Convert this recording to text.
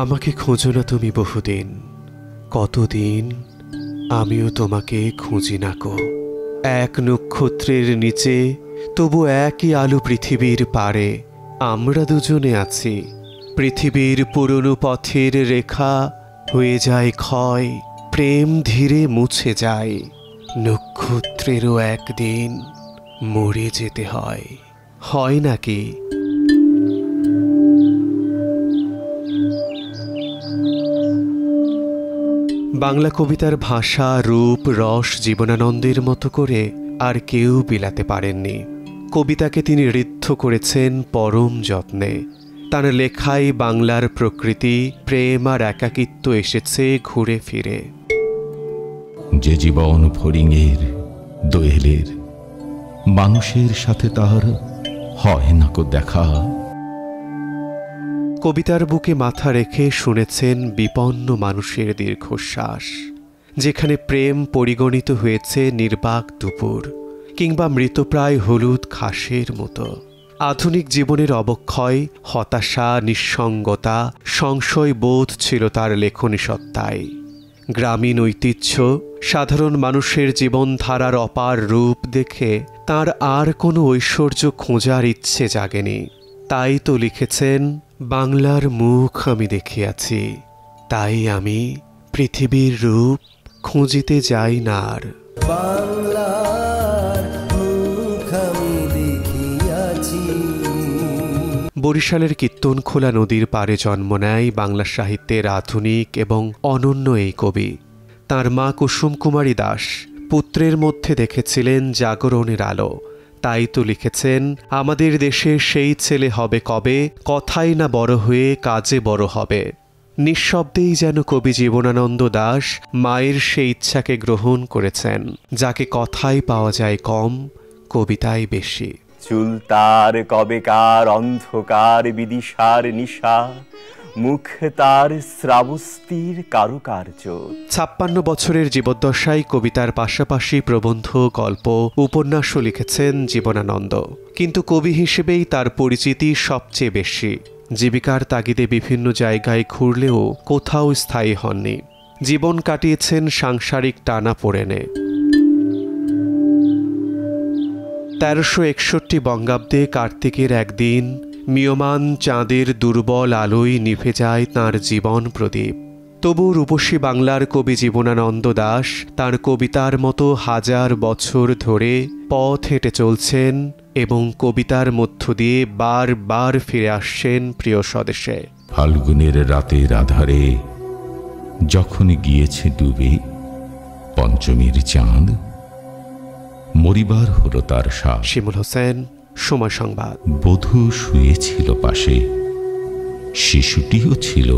আমাকে খোঁজো না তুমি বহুদিন, কতদিন আমিও তোমাকে খুঁজি না গো। এক নক্ষত্রের নিচে তবু একই আলো পৃথিবীর পারে আমরা দুজনে আছি। পৃথিবীর পুরনো পথের রেখা হয়ে যায় ক্ষয়, প্রেম ধীরে মুছে যায়, নক্ষত্রেরও একদিন মরে যেতে হয়। হয় নাকি? বাংলা কবিতার ভাষা, রূপ, রস জীবনানন্দের মতো করে আর কেউ বিলাতে পারেননি। কবিতাকে তিনি ঋদ্ধ করেছেন পরম যত্নে। তার লেখায় বাংলার প্রকৃতি, প্রেম আর একাকিত্ব এসেছে ঘুরে ফিরে। যে জীবন ফড়িংয়ের দোয়েলের, মানুষের সাথে তার হয় না কো দেখা। কবিতার বুকে মাথা রেখে শুনেছেন বিপন্ন মানুষের দীর্ঘশ্বাস, যেখানে প্রেম পরিগণিত হয়েছে নির্বাক দুপুর কিংবা মৃতপ্রায় হলুদ ঘাসের মতো। আধুনিক জীবনের অবক্ষয়, হতাশা, নিঃসঙ্গতা, সংশয় বোধ ছিল তার লেখনী সত্তায়। গ্রামীণ ঐতিহ্য, সাধারণ মানুষের জীবনধারার অপার রূপ দেখে তার আর কোনো ঐশ্বর্য খোঁজার ইচ্ছে জাগেনি। তাই তো লিখেছেন, বাংলার মুখ আমি দেখিয়াছি, তাই আমি পৃথিবীর রূপ খুঁজিতে যাই না আর। বরিশালের কীর্তনখোলা নদীর পাড়ে জন্ম নেয় বাংলা সাহিত্যের আধুনিক এবং অনন্য এই কবি। তাঁর মা কুসুম কুমারী দাস পুত্রের মধ্যে দেখেছিলেন জাগরণের আলো। তাই তো লিখেছেন, আমাদের দেশে সেই ছেলে হবে কবে, কথাই না বড় হয়ে কাজে বড় হবে। নিঃশব্দেই যেন কবি জীবনানন্দ দাশ মায়ের সেই ইচ্ছাকে গ্রহণ করেছেন, যাকে কথায় পাওয়া যায় কম, কবিতায় বেশি। চুল তার কবেকার অন্ধকার বিদিশার নিশা, মুখ তার শ্রাবস্তির কারুকার্য। 56 বছরের জীবদ্দশায় কবিতার পাশাপাশি প্রবন্ধ, গল্প, উপন্যাসও লিখেছেন জীবনানন্দ। কিন্তু কবি হিসেবেই তার পরিচিতি সবচেয়ে বেশি। জীবিকার তাগিদে বিভিন্ন জায়গায় ঘুরলেও কোথাও স্থায়ী হননি। জীবন কাটিয়েছেন সাংসারিক টানাপোড়েনে। 1361 বঙ্গাব্দে কার্তিকের একদিন মিয়মান চাঁদের দুর্বল আলোয় নিভে যায় তাঁর জীবন প্রদীপ। তবু রূপসী বাংলার কবি জীবনানন্দ দাশ তাঁর কবিতার মতো হাজার বছর ধরে পথ হেঁটে চলছেন এবং কবিতার মধ্য দিয়ে বারবার ফিরে আসছেন প্রিয় স্বদেশে। ফাল্গুনের রাতের আধারে যখন গিয়েছে ডুবে পঞ্চমীর চাঁদ, মরিবার হলো তার শ্বাস। শিমুল হোসেন, সময় সংবাদ। বধূ শুয়েছিল পাশে, শিশুটিও ছিল